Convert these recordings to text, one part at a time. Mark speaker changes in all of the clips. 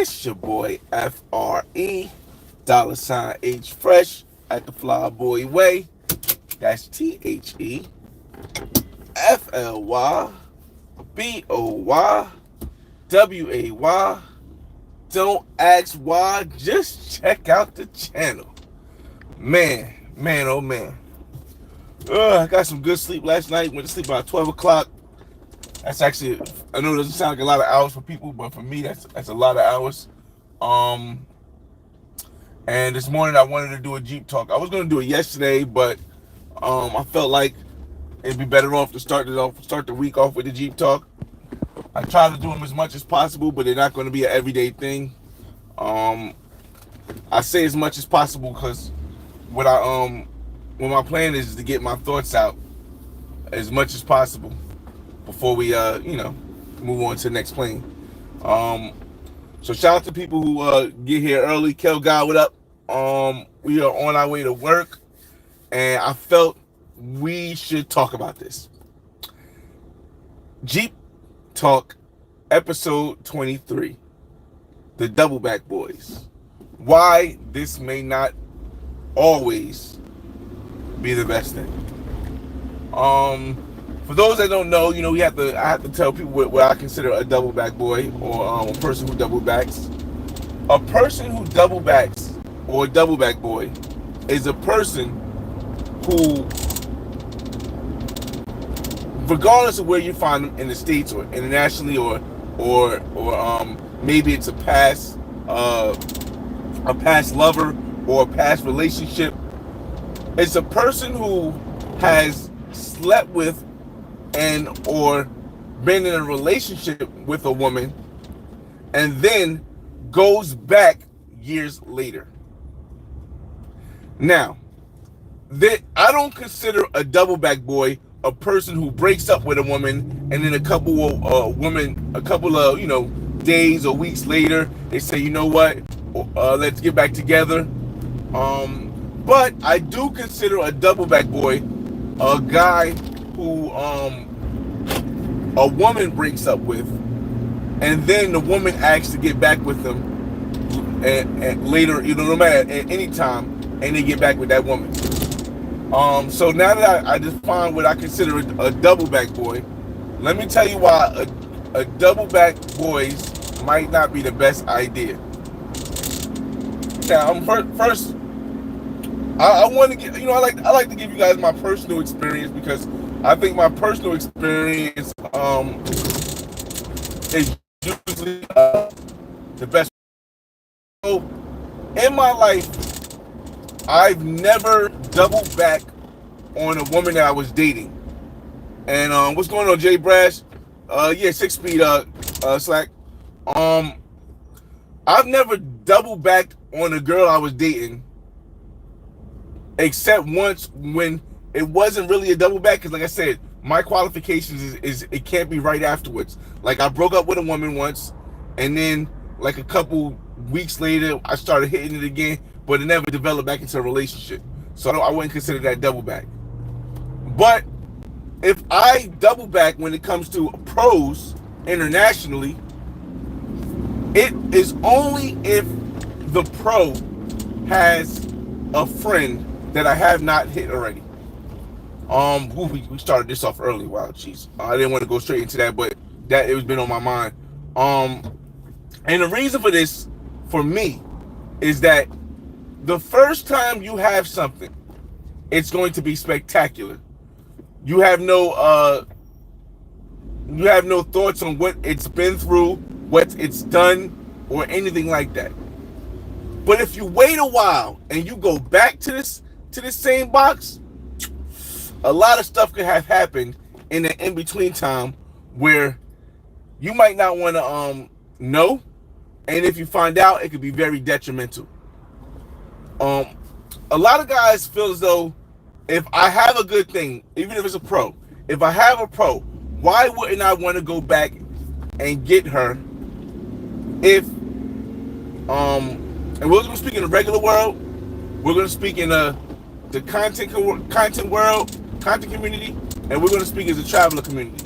Speaker 1: It's your boy FRE, $H Fresh at the Fly Boy Way. That's TheFlyBoyway. Don't ask why, just check out the channel. Man, oh man. I got some good sleep last night. Went to sleep about 12 o'clock. That's actually, I know it doesn't sound like a lot of hours for people, but for me, that's a lot of hours. And this morning I wanted to do a Jeep talk. I was going to do it yesterday, but I felt like it'd be better off to start the week off with the Jeep talk. I try to do them as much as possible, but they're not going to be an everyday thing. I say as much as possible because what my plan is to get my thoughts out as much as possible before we move on to the next plane. So shout out to people who get here early. Kel God, what up? We are on our way to work, and I felt we should talk about this. Jeep Talk, episode 23, the Doubleback Boys. Why this may not always be the best thing. For those that don't know, I have to tell people what I consider a doubleback boy or a person who double backs. A person who double backs or a doubleback boy is a person who, regardless of where you find them in the States or internationally or maybe it's a past lover or a past relationship, it's a person who has slept with and or been in a relationship with a woman and then goes back years later. Now, I don't consider a doubleback boy a person who breaks up with a woman and then a couple of days or weeks later they say, you know what, let's get back together. But I do consider a doubleback boy a guy who a woman breaks up with, and then the woman asks to get back with him, and later, no matter at any time, and they get back with that woman. So now that I define what I consider a doubleback boy, let me tell you why a doubleback boys might not be the best idea. Now, first, I want to get, I like to give you guys my personal experience because I think my personal experience is usually the best. So, in my life, I've never doubled back on a woman that I was dating. And what's going on, Jay Brash? 6 speed Slack. I've never doubled back on a girl I was dating, except once when it wasn't really a double back, because like I said, my qualifications is it can't be right afterwards. Like, I broke up with a woman once, and then like a couple weeks later I started hitting it again, but it never developed back into a relationship. So I wouldn't consider that double back. But if I double back when it comes to pros internationally, it is only if the pro has a friend that I have not hit already. We started this off early. Wow, jeez. I didn't want to go straight into that, but that it was been on my mind. And the reason for this, for me, is that the first time you have something, it's going to be spectacular. You have no thoughts on what it's been through, what it's done, or anything like that. But if you wait a while and you go back to this same box, a lot of stuff could have happened in the in-between time where you might not want to know, and if you find out, it could be very detrimental. A lot of guys feel as though if I have a good thing, even if it's a pro, if I have a pro, why wouldn't I want to go back and get her if and we're going to speak in the regular world, we're going to speak in the content world, content community, and we're going to speak as a traveler community.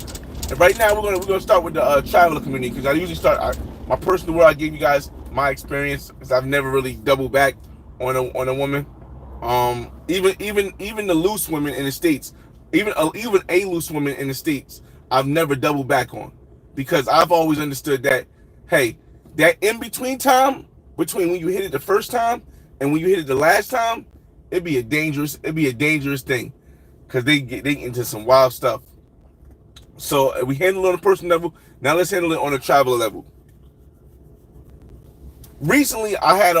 Speaker 1: And right now we're going to start with the traveler community, because I usually start my personal word. I gave you guys my experience because I've never really doubled back on a woman. Even the loose women in the states, even a loose woman in the states, I've never doubled back on, because I've always understood that, hey, that in between time between when you hit it the first time and when you hit it the last time, it'd be a dangerous thing, because they get into some wild stuff. So we handle it on a personal level. Now let's handle it on a traveler level. Recently, I had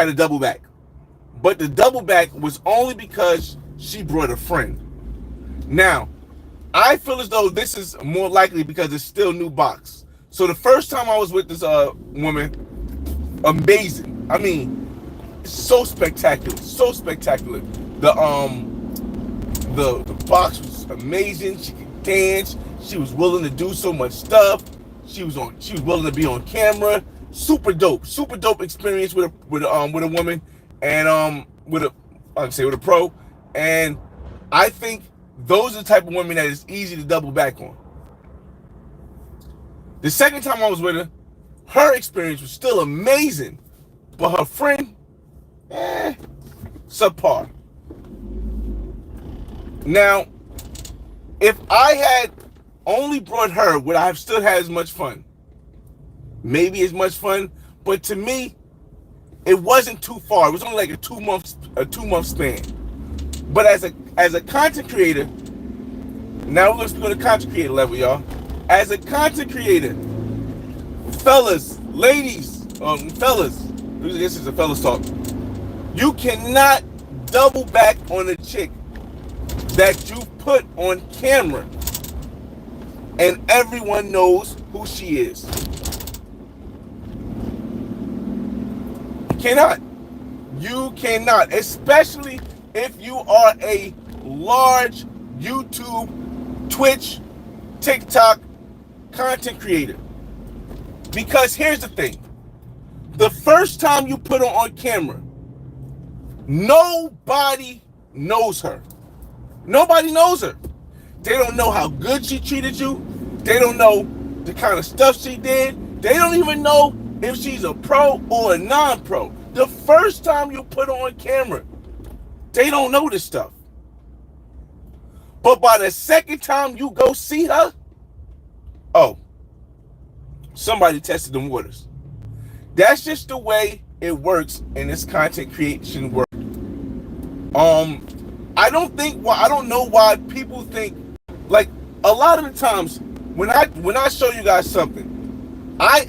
Speaker 1: a double back, but the double back was only because she brought a friend. Now, I feel as though this is more likely because it's still new box. So the first time I was with this woman, amazing. I mean, so spectacular, so spectacular. The box was amazing. She could dance. She was willing to do so much stuff. She was willing to be on camera. Super dope experience with a woman, and with a pro. And I think those are the type of women that is easy to double back on. The second time I was with her, her experience was still amazing, but her friend, subpar. Now, if I had only brought her, would I have still had as much fun? Maybe as much fun, but to me, it wasn't too far. It was only like a 2 month span. But as a content creator, now let's go to content creator level, y'all. As a content creator, fellas, ladies, fellas, this is a fellas talk. You cannot double back on a chick that you put on camera and everyone knows who she is. You cannot, especially if you are a large YouTube, Twitch, TikTok content creator. Because here's the thing. The first time you put her on camera, nobody knows her. Nobody knows her. They don't know how good she treated you. They don't know the kind of stuff she did. They don't even know if she's a pro or a non-pro. The first time you put her on camera, they don't know this stuff. But by the second time you go see her, oh, somebody tested them waters. That's just the way it works in this content creation world. I don't know why people think, like, a lot of the times when I show you guys something, I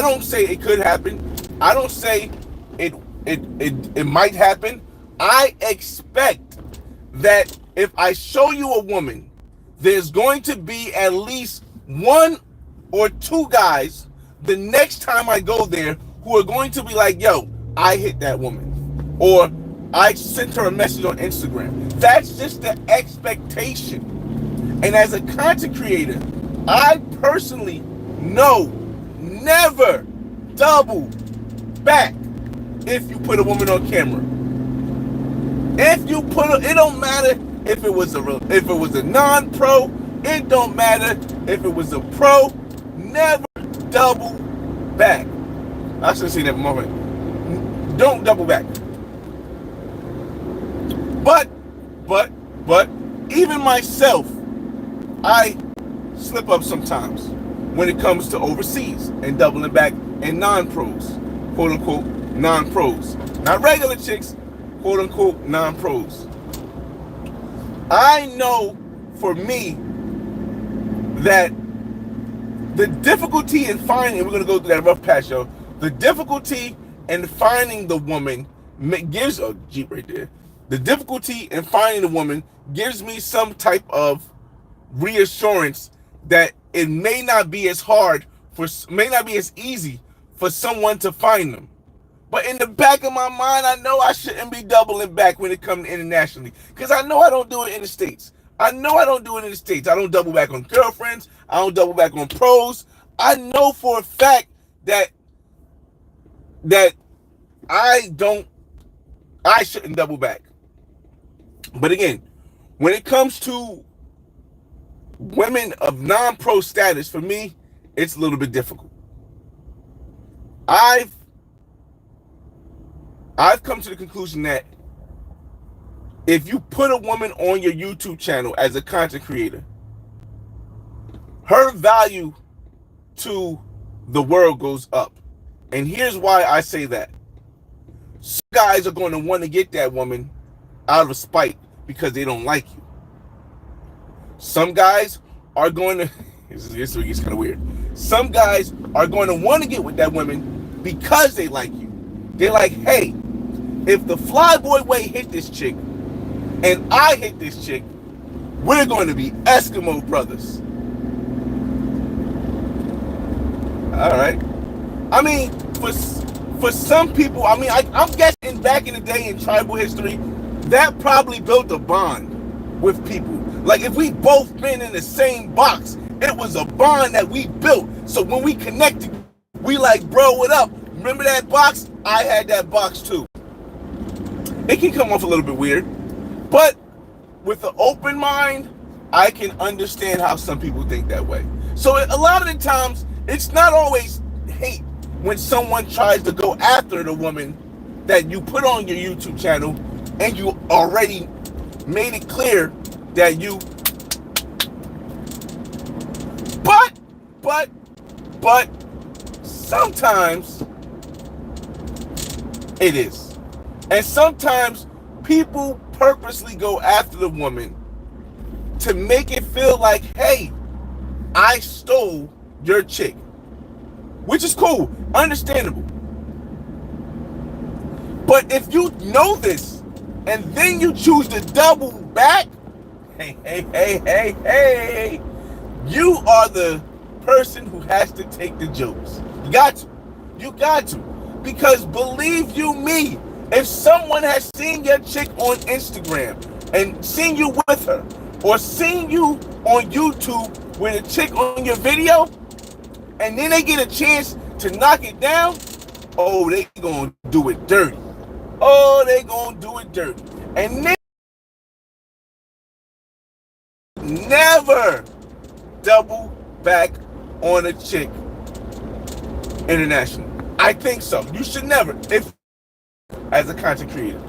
Speaker 1: don't say it could happen. I don't say it might happen. I expect that if I show you a woman, there's going to be at least 1 or 2 guys the next time I go there who are going to be like, yo, I hit that woman, or I sent her a message on Instagram. That's just the expectation. And as a content creator, I personally know never double back if you put a woman on camera. If you put her, it don't matter if it was a non-pro, it don't matter if it was a pro, never double back. I should have seen that moment. Don't double back. But even myself, I slip up sometimes when it comes to overseas and doubling back and non-pros, quote unquote non-pros, not regular chicks, quote unquote non-pros. I know for me that the difficulty in finding, we're gonna go through that rough patch, yo. The difficulty in finding the woman gives a Jeep right there. The difficulty in finding the woman gives me some type of reassurance that it may not be as easy for someone to find them. But in the back of my mind, I know I shouldn't be doubling back when it comes to internationally, because I know I don't do it in the States. I don't double back on girlfriends. I don't double back on pros. I know for a fact that I shouldn't double back. But again, when it comes to women of non-pro status, for me, it's a little bit difficult. I've come to the conclusion that if you put a woman on your YouTube channel as a content creator, her value to the world goes up. And here's why I say that. Some guys are going to want to get that woman out of spite because they don't like you. Some guys are going to, this gets kind of weird. Some guys are going to want to get with that woman because they like you. They're like, hey, if the Flyboy Way hit this chick and I hit this chick, we're going to be Eskimo brothers. All right. I mean, for some people, I mean, I'm guessing back in the day in tribal history, that probably built a bond with people. Like if we both been in the same box, it was a bond that we built. So when we connected, we like, bro, what up? Remember that box? I had that box too. It can come off a little bit weird, but with an open mind, I can understand how some people think that way. So a lot of the times, it's not always hate when someone tries to go after the woman that you put on your YouTube channel and you already made it clear that you, but sometimes it is. And sometimes people purposely go after the woman to make it feel like, hey, I stole your chick, which is cool, understandable. But if you know this and then you choose to double back, hey, you are the person who has to take the jokes. You got to. Because believe you me, if someone has seen your chick on Instagram and seen you with her, or seen you on YouTube with a chick on your video, and then they get a chance to knock it down, oh, they gonna do it dirty. Oh, they gonna do it dirty. And never double back on a chick international. I think so. You should never, if as a content creator.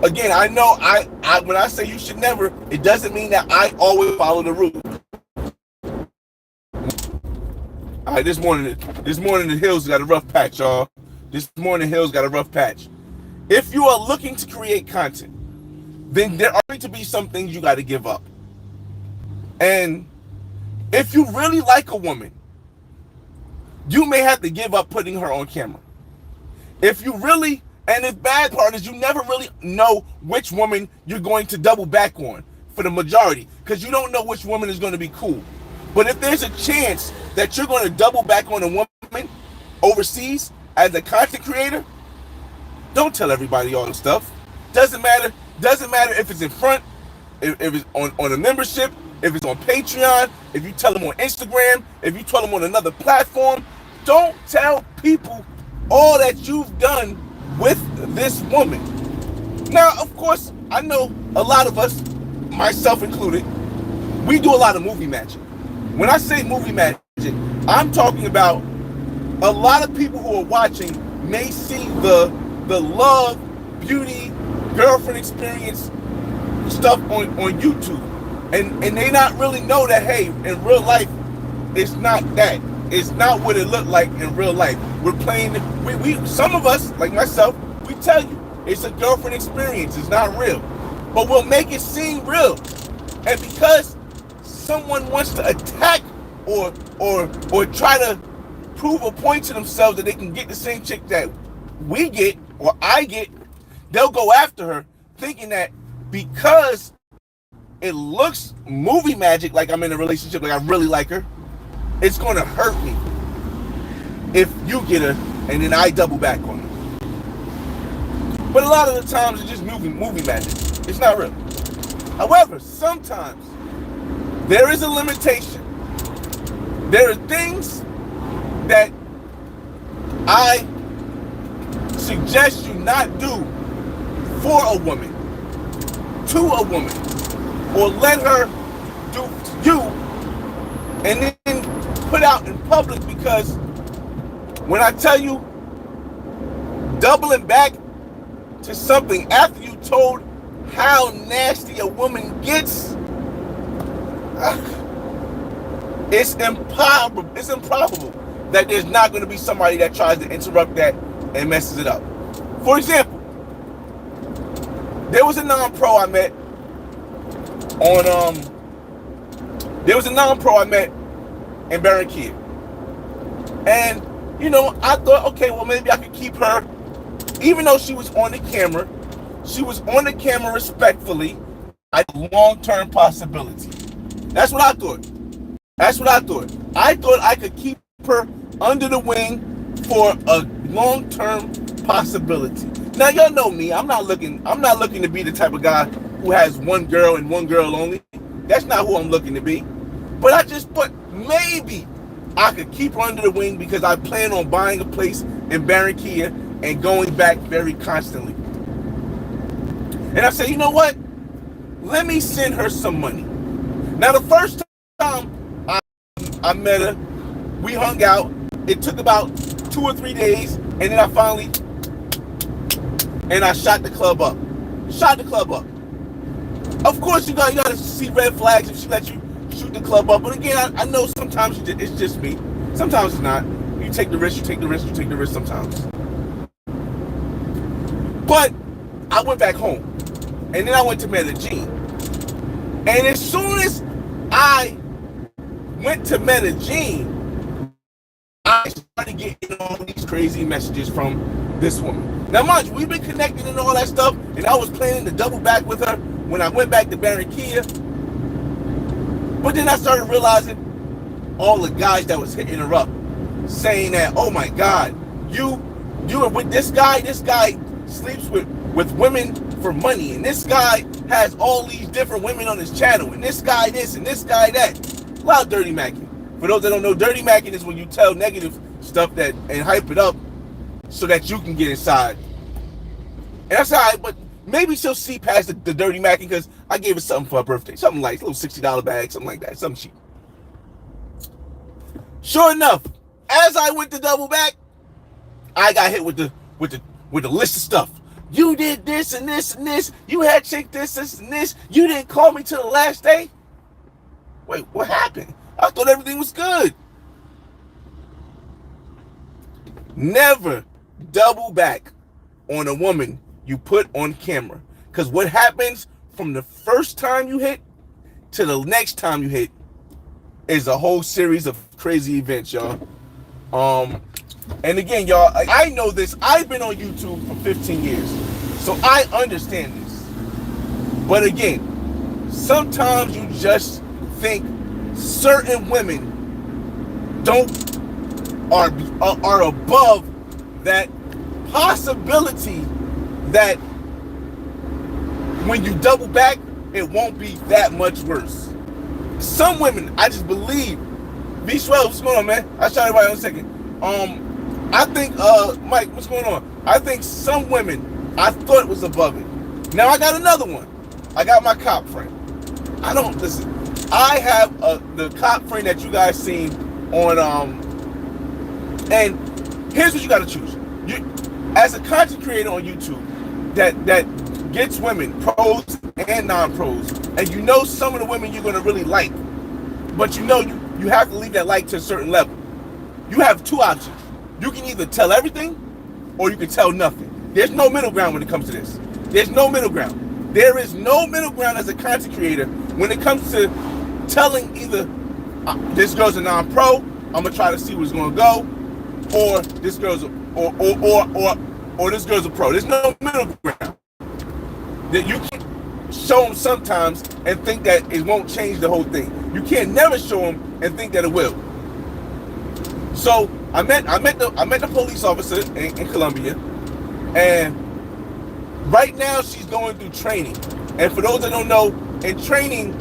Speaker 1: Again, I know I when I say you should never, it doesn't mean that I always follow the rule. All right, this morning the Hills got a rough patch, y'all. This morning Hills got a rough patch. If you are looking to create content, then there are going to be some things you got to give up. And if you really like a woman, you may have to give up putting her on camera. If you really, and the bad part is you never really know which woman you're going to double back on for the majority, because you don't know which woman is going to be cool. But if there's a chance that you're going to double back on a woman overseas as a content creator, don't tell everybody all the stuff. Doesn't matter if it's in front, if it's on a membership, if it's on Patreon, if you tell them on Instagram, if you tell them on another platform. Don't tell people all that you've done with this woman. Now, of course, I know a lot of us, myself included, we do a lot of movie magic. When I say movie magic, I'm talking about a lot of people who are watching may see the love, beauty, girlfriend experience stuff on YouTube. And they not really know that, hey, in real life, it's not that. It's not what it looked like in real life. We're playing, we some of us, like myself, we tell you, it's a girlfriend experience, it's not real. But we'll make it seem real. And because someone wants to attack or try to prove a point to themselves that they can get the same chick that we get or I get, they'll go after her thinking that because it looks movie magic, like I'm in a relationship, like I really like her, it's going to hurt me if you get her and then I double back on her. But a lot of the times it's just movie magic. It's not real. However, sometimes there is a limitation. There are things that I suggest you not do for a woman, to a woman, or let her you and then put out in public, because when I tell you, doubling back to something after you told how nasty a woman gets, it's improbable that there's not going to be somebody that tries to interrupt that and messes it up. For example, there was a non-pro I met in Barranquilla. And, I thought, okay, well, maybe I could keep her, even though she was on the camera. She was on the camera respectfully, a long-term possibility. That's what I thought. I thought I could keep her under the wing for a long-term possibility. Now, y'all know me. I'm not looking to be the type of guy who has one girl and one girl only. That's not who I'm looking to be. But I just thought maybe I could keep her under the wing, because I plan on buying a place in Barranquilla and going back very constantly. And I said, you know what? Let me send her some money. Now, the first time I met her, we hung out. It took about 2 or 3 days, and then I shot the club up. Of course, you gotta see red flags if she lets you shoot the club up. But again, I know sometimes it's just me. Sometimes it's not. You take the risk sometimes. But I went back home, and then I went to Medellin. And as soon as I went to Medellin, I started getting all these crazy messages from this woman. Now, mind you, we've been connected and all that stuff, and I was planning to double back with her when I went back to Barranquilla. But then I started realizing all the guys that was hitting her up, saying that, oh my God, you are with this guy sleeps with women for money, and this guy has all these different women on his channel, and this guy this, and this guy that. A lot of dirty macking. For those that don't know, dirty macking is when you tell negative stuff and hype it up so that you can get inside. And that's all right, but maybe she'll see past the dirty macking, because I gave her something for her birthday. Something like a little $60 bag, something like that, something cheap. Sure enough, as I went to double back, I got hit with the list of stuff. You did this and this and this. You had chick this and this. You didn't call me till the last day. Wait, what happened? I thought everything was good. Never double back on a woman you put on camera. Because what happens from the first time you hit to the next time you hit is a whole series of crazy events, y'all. And again, y'all, I know this. I've been on YouTube for 15 years, so I understand this. But again, sometimes you just think certain women are above that possibility that when you double back, it won't be that much worse. Some women, I just believe. V12, what's going on, man? I'll shout everybody in a second. I think, Mike, what's going on? I think some women, I thought was above it. Now I got another one. I got my cop friend. Listen, I have the cop friend that you guys seen on, and here's what you gotta choose. As a content creator on YouTube that gets women, pros and non-pros, and you know some of the women you're gonna really like, but you have to leave that like to a certain level. You have two options. You can either tell everything or you can tell nothing. There's no middle ground when it comes to this. There's no middle ground. There is no middle ground as a content creator when it comes to telling either this girl's a non-pro, I'm gonna try to see what's gonna go, or this girl's or this girl's a pro. There's no middle ground. That you can show them sometimes and think that it won't change the whole thing. You can't never show them and think that it will. So I met the police officer in Colombia, and right now she's going through training. And for those that don't know, in training,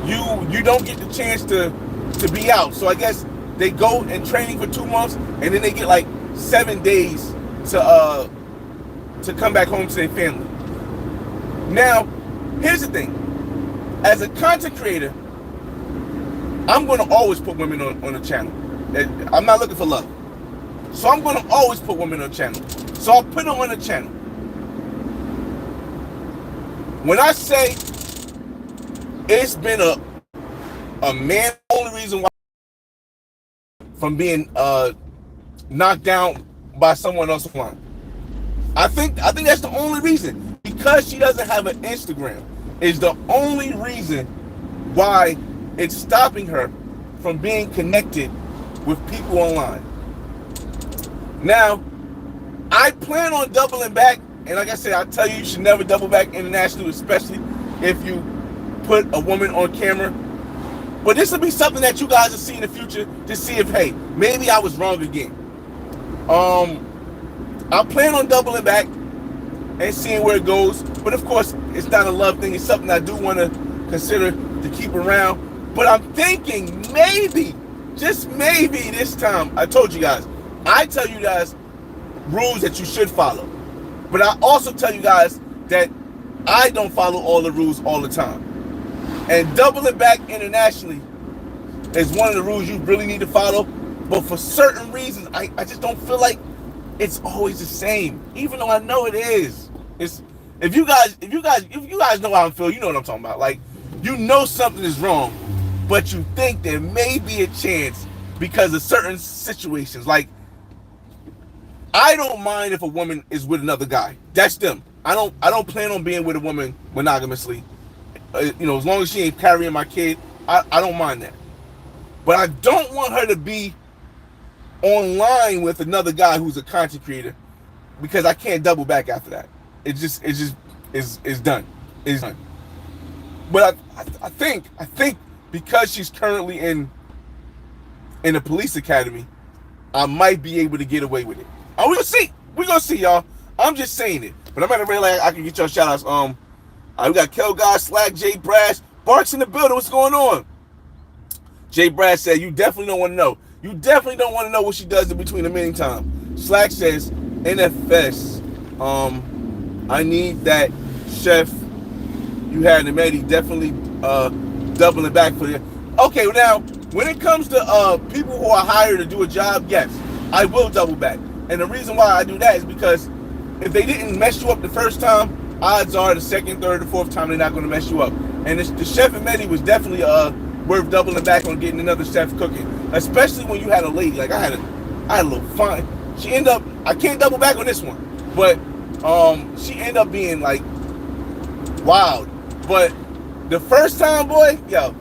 Speaker 1: you don't get the chance to be out. So I guess they go in training for 2 months, and then they get like 7 days to come back home to their family. Now, Here's the thing. As a content creator, I'm going to always put women on the channel. I'm not looking for love. So I'm going to always put women on the channel. So I'll put her on the channel. When I say it's been a man only reason why from being knocked down by someone else online. I think that's the only reason. Because she doesn't have an Instagram is the only reason why it's stopping her from being connected with people online. Now, I plan on doubling back, and like I said, I tell you, you should never double back internationally, especially if you put a woman on camera. But this will be something that you guys will see in the future to see if, hey, maybe I was wrong again. I plan on doubling back and seeing where it goes. But of course, it's not a love thing. It's something I do want to consider to keep around. But I'm thinking maybe, just maybe this time, I told you guys, I tell you guys rules that you should follow. But I also tell you guys that I don't follow all the rules all the time. And doubling back internationally is one of the rules you really need to follow. But for certain reasons, I just don't feel like it's always the same. Even though I know it is. If you guys know how I feel, you know what I'm talking about. Like, you know something is wrong, but you think there may be a chance because of certain situations. Like, I don't mind if a woman is with another guy. That's them. I don't plan on being with a woman monogamously. As long as she ain't carrying my kid, I don't mind that. But I don't want her to be online with another guy who's a content creator, because I can't double back after that. It's done. It's done. But I think because she's currently in a police academy, I might be able to get away with it. We're gonna see, y'all. I'm just saying it. But I'm gonna realize I can get y'all shout outs. We got Kel God, Slack, Jay Brash, Barks in the building. What's going on? Jay Brash said, you definitely don't want to know. You definitely don't want to know what she does in between the meantime. Slack says, NFS, I need that chef you had in Eddie. Definitely doubling back for you. Okay, now, when it comes to people who are hired to do a job, yes, I will double back. And the reason why I do that is because if they didn't mess you up the first time, odds are the second, third, or fourth time they're not going to mess you up. And the chef in Medi was definitely worth doubling back on getting another chef cooking, especially when you had a lady. Like I had a little fun. She ended up, I can't double back on this one, but she ended up being like wild. But the first time, boy, yo,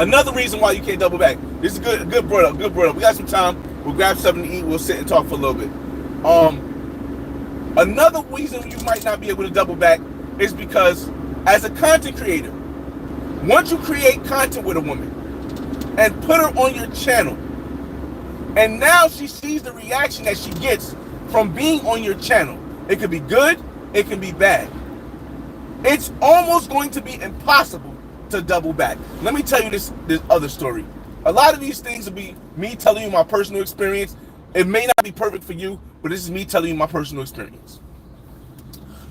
Speaker 1: another reason why you can't double back. This is good brought up. We got some time. We'll grab something to eat. We'll sit and talk for a little bit. Another reason you might not be able to double back is because as a content creator, once you create content with a woman and put her on your channel, and now she sees the reaction that she gets from being on your channel, it could be good, it can be bad. It's almost going to be impossible to double back. Let me tell you this other story. A lot of these things will be me telling you my personal experience. It may not be perfect for you, but this is me telling you my personal experience.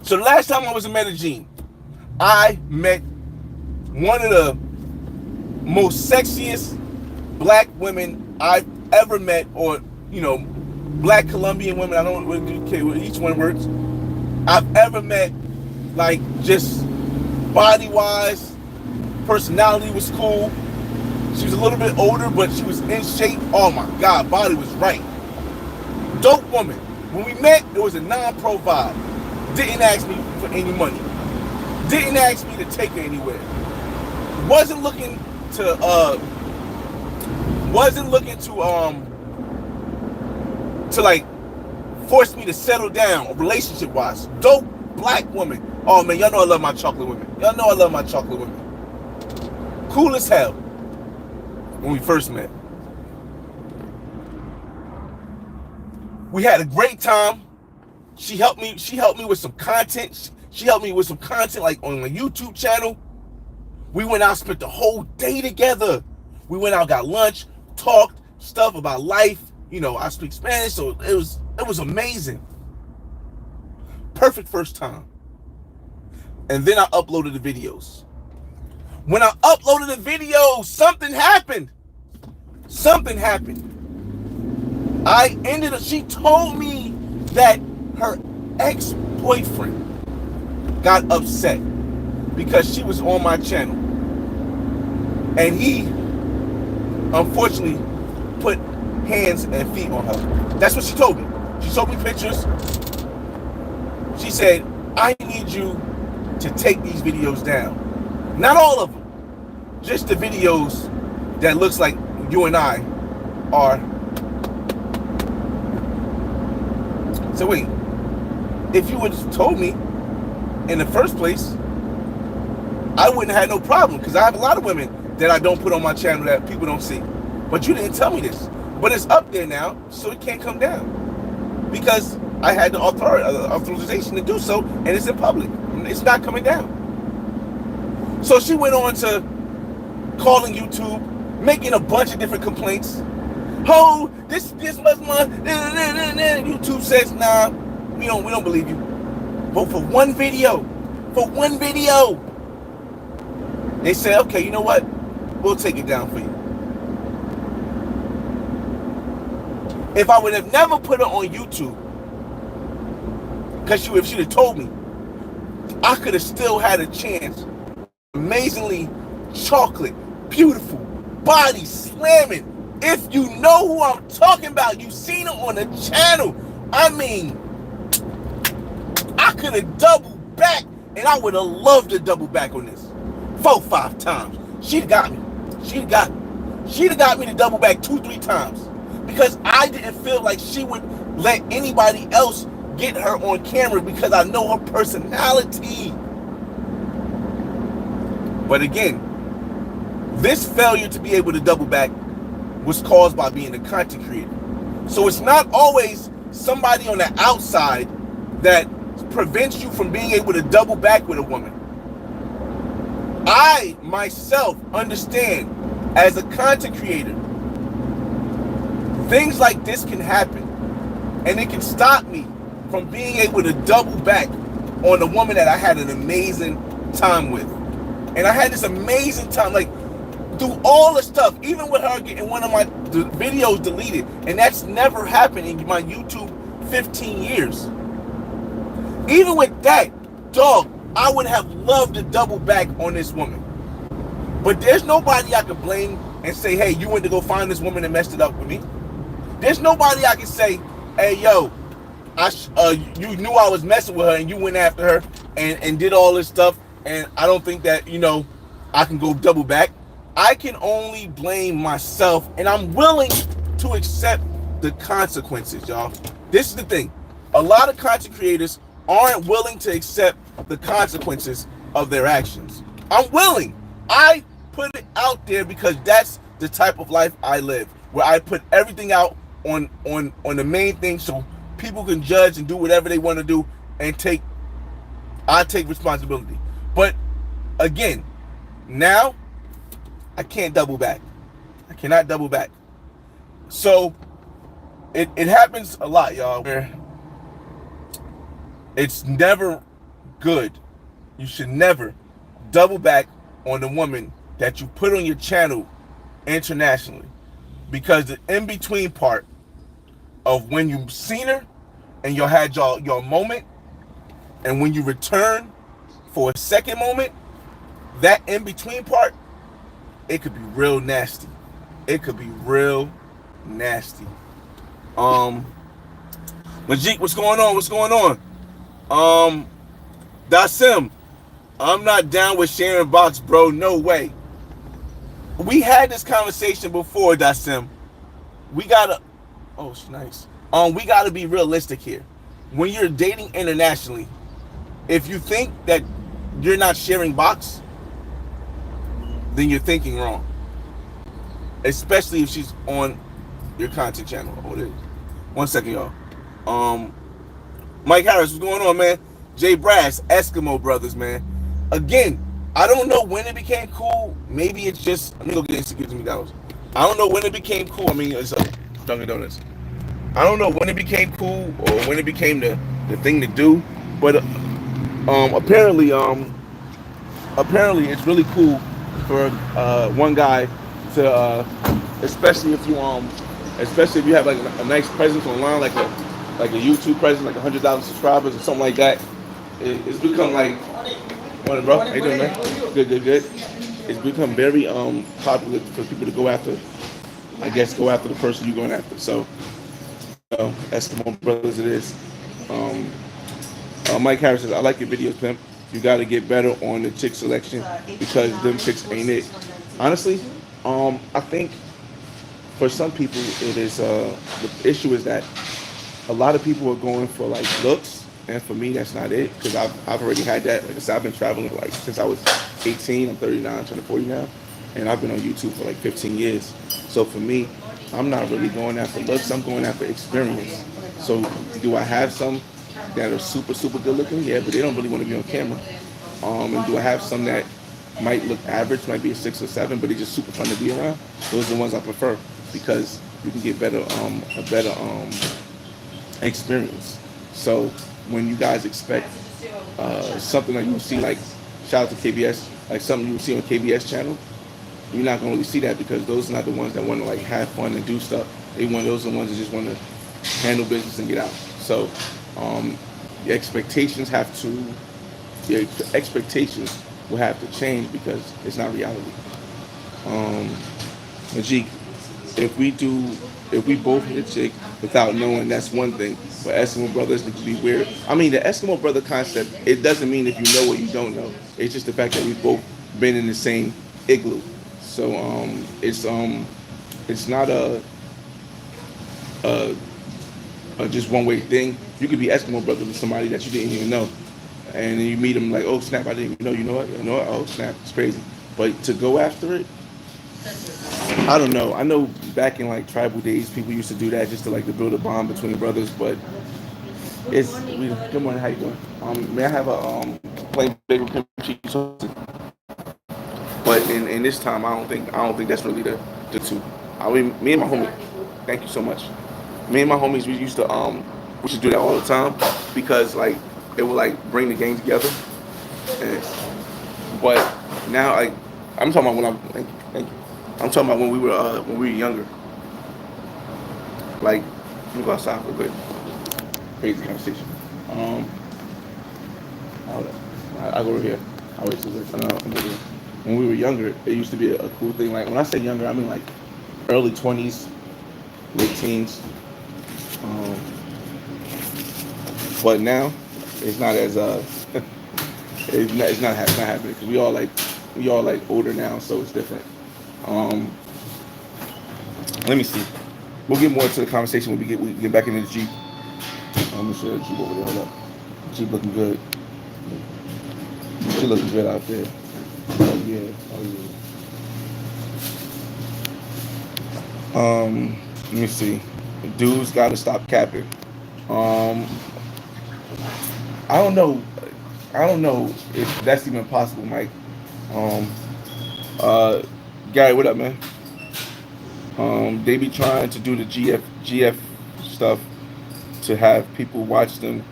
Speaker 1: So the last time I was in Medellin, I met one of the most sexiest black women I've ever met, or black Colombian women. I don't really care what each one works. I've ever met, like, just body-wise, personality was cool. She was a little bit older, but she was in shape. Oh my God, body was right. Dope woman. When we met, it was a non-pro vibe. Didn't ask me for any money. Didn't ask me to take her anywhere. Wasn't looking to like force me to settle down relationship wise. Dope black woman. Oh man, y'all know I love my chocolate women. Y'all know I love my chocolate women. Cool as hell when we first met. We had a great time. She helped me with some content. She helped me with some content like on my YouTube channel. We went out, spent the whole day together. We went out, got lunch, talked stuff about life. I speak Spanish, so it was amazing. Perfect first time. And then I uploaded the videos. When I uploaded the videos, something happened. Something happened. She told me that her ex-boyfriend got upset because she was on my channel. And he, unfortunately, put hands and feet on her. That's what she told me. She showed me pictures. She said, I need you to take these videos down. Not all of them. Just the videos that looks like you and I are. So wait, if you would have told me in the first place, I wouldn't have had no problem, because I have a lot of women that I don't put on my channel that people don't see. But you didn't tell me this. But it's up there now, so it can't come down. Because I had the authorization to do so, and it's in public. It's not coming down. So she went on to calling YouTube, making a bunch of different complaints. Oh, this was my. YouTube says, nah, we don't believe you. But for one video, they said, okay, you know what? We'll take it down for you. If I would have never put it on YouTube, because if she'd have told me, I could have still had a chance. Amazingly chocolate, beautiful, body slamming. If you know who I'm talking about, you've seen it on the channel. I mean, I could have doubled back, and I would have loved to double back on this 4-5 times. She'd have got me. She'd have got me to double back 2-3 times, because I didn't feel like she would let anybody else get her on camera, because I know her personality. But again, this failure to be able to double back was caused by being a content creator. So it's not always somebody on the outside that prevents you from being able to double back with a woman. I myself understand, as a content creator, things like this can happen, and it can stop me from being able to double back on a woman that I had an amazing time with. And I had this amazing time, like, through all the stuff, even with her getting one of my videos deleted, and that's never happened in my YouTube 15 years. Even with that, dog, I would have loved to double back on this woman. But there's nobody I can blame and say, hey, you went to go find this woman and messed it up with me. There's nobody I can say, hey, yo, you knew I was messing with her and you went after her and did all this stuff, and I don't think that, I can go double back. I can only blame myself, and I'm willing to accept the consequences, y'all. This is the thing. A lot of content creators aren't willing to accept the consequences of their actions. I'm willing. I put it out there because that's the type of life I live, where I put everything out on the main thing, so people can judge and do whatever they want to do, and I take responsibility. But again, now I can't double back. I cannot double back. So it happens a lot, y'all, where it's never good. You should never double back on the woman that you put on your channel internationally, because the in-between part of when you've seen her and you had your moment, and when you return for a second moment, that in-between part, it could be real nasty. It could be real nasty. Majik, what's going on? What's going on? Dasim, I'm not down with sharing box, bro. No way. We had this conversation before, Dasim. We gotta, oh, nice. We gotta be realistic here. When you're dating internationally, if you think that you're not sharing box, then you're thinking wrong. Especially if she's on your content channel. Oh, there. 1 second, y'all. Mike Harris, what's going on, man? Jay Brass, Eskimo Brothers, man. Again, I don't know when it became cool. Maybe it's just, let me go get $60 $me. I don't know when it became cool. I mean, it's Dunkin' Donuts. I don't know when it became cool or when it became the thing to do. But apparently, apparently it's really cool for one guy to, especially if you especially if you have like a nice presence online, like a YouTube presence, like 100,000 subscribers or something like that. It's become like, morning, bro. How you doing, man? Good, good, good. It's become very popular for people to go after. I guess go after the person you're going after. So, Eskimo Brothers, it is. Um, Mike Harris says, I like your videos, pimp. You got to get better on the chick selection because them chicks ain't it. Honestly, I think for some people it is. The issue is that a lot of people are going for like looks, and for me that's not it because I've already had that. Like I said, I've been traveling like since I was 18. I'm 39, turning 40 now, and I've been on YouTube for like 15 years. So for me, I'm not really going after looks. I'm going after experience. So do I have some that are super super good looking? Yeah, but they don't really want to be on camera. And do I have some that might look average, might be a 6 or 7, but they're just super fun to be around? Those are the ones I prefer because you can get better a better experience. So when you guys expect something like you see, like shout out to KBS, like something you see on KBS channel, you're not gonna really see that because those are not the ones that want to like have fun and do stuff. Those are the ones that just want to handle business and get out. So the expectations have to, your expectations will have to change because it's not reality. Majik, if we both hit chick without knowing, that's one thing. But Eskimo brothers need to be weird. I mean, the Eskimo brother concept, it doesn't mean if you know what you don't know. It's just the fact that we've both been in the same igloo. So it's not a, a just one way thing. You could be Eskimo brother with somebody that you didn't even know, and then you meet them like, oh snap, I didn't even know. You know what? You know what? Oh snap, it's crazy. But to go after it, I don't know. I know back in like tribal days, people used to do that just to like to build a bond between brothers. But good morning. How you doing? May I have a plain bagel cream cheese toast? But in this time, I don't think that's really the two. I mean, me and my homie. Thank you so much. Me and my homies, we should do that all the time because like it would like bring the gang together. And, but now I'm talking about when thank you. I'm talking about when we were younger. Like, let me go outside real quick. Crazy conversation. Hold up. I go over here. I wait till when we were younger, it used to be a cool thing. Like when I say younger, I mean like early 20s, late teens. Um, but now it's not as it's not happening because we all like older now, so it's different. Um, let me see. We'll get more into the conversation when we get back into the Jeep. I'm gonna show the Jeep over there. Hold up. Jeep looking good. She looking good out there. Oh yeah. Oh yeah. Let me see. Dudes gotta stop capping. Um, I don't know. I don't know if that's even possible, Mike. Um, uh, Gary, what up, man? They be trying to do the GF stuff to have people watch them